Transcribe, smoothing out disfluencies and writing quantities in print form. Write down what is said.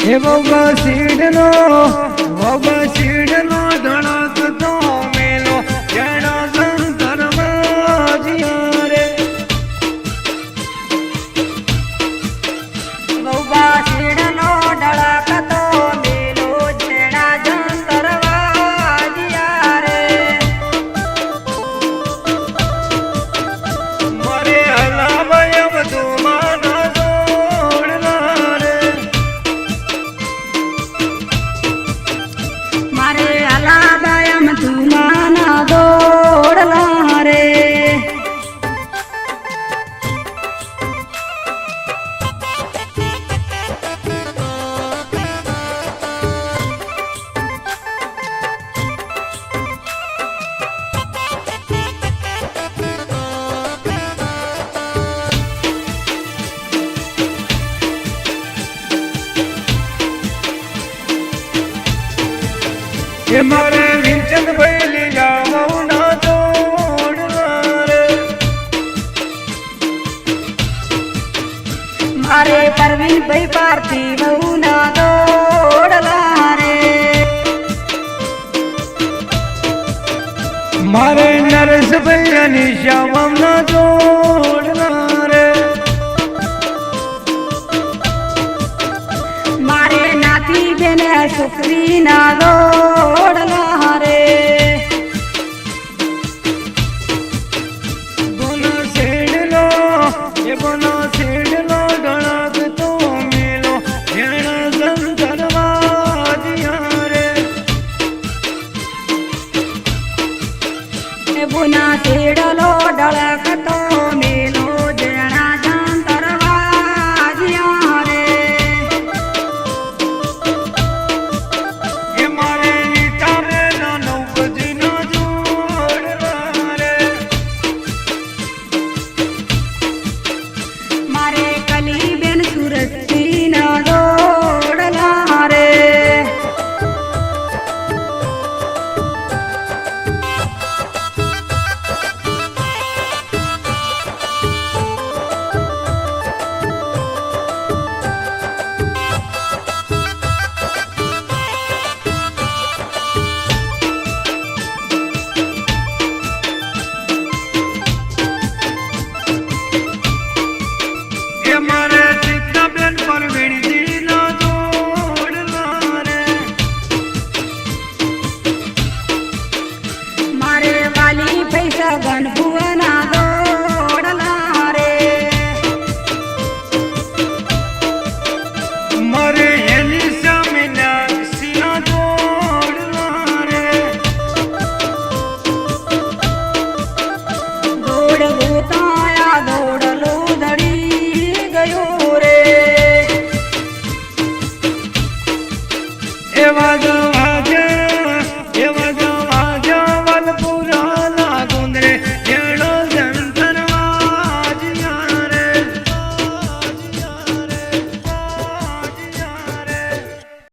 એ બાબા સીડનો ધડક તો મેલો જેના સંતરમાં જીયા રે બાબા સીડનો ધડક તો મેલો જેના સંતરમાં જીયા રે મારે હલાવય બધું માના જોડના રે મારે હલાવયમ તુમાના દોડલા રે એ મારે વિંચન ભાઈ લીલા મૌના જોડના રે મારે પરવીન ભાઈ પાર્થિવ ના દોડલા રે મારે નરેશભાઈ અને શ્યામના જોડના રે મારે નાતી બેન સુખરી ના દોડલા રે બોનો શેડલો ધડક તો મેલો જેણા સંતરમાં જીયા રે બુના શેડલો ઢળક તો મેલો જેણા જંતરવા જીયા રે એ મારે નીતારે નૌકજીના જોડના રે મારે કલી બેન સુરતી ના દોડલા રે એ મારે ચિત્તાબેન પરવીણજીના જોડના રે મારે વાલી પૈસા ગણભુવના દોડલા રે મારે એની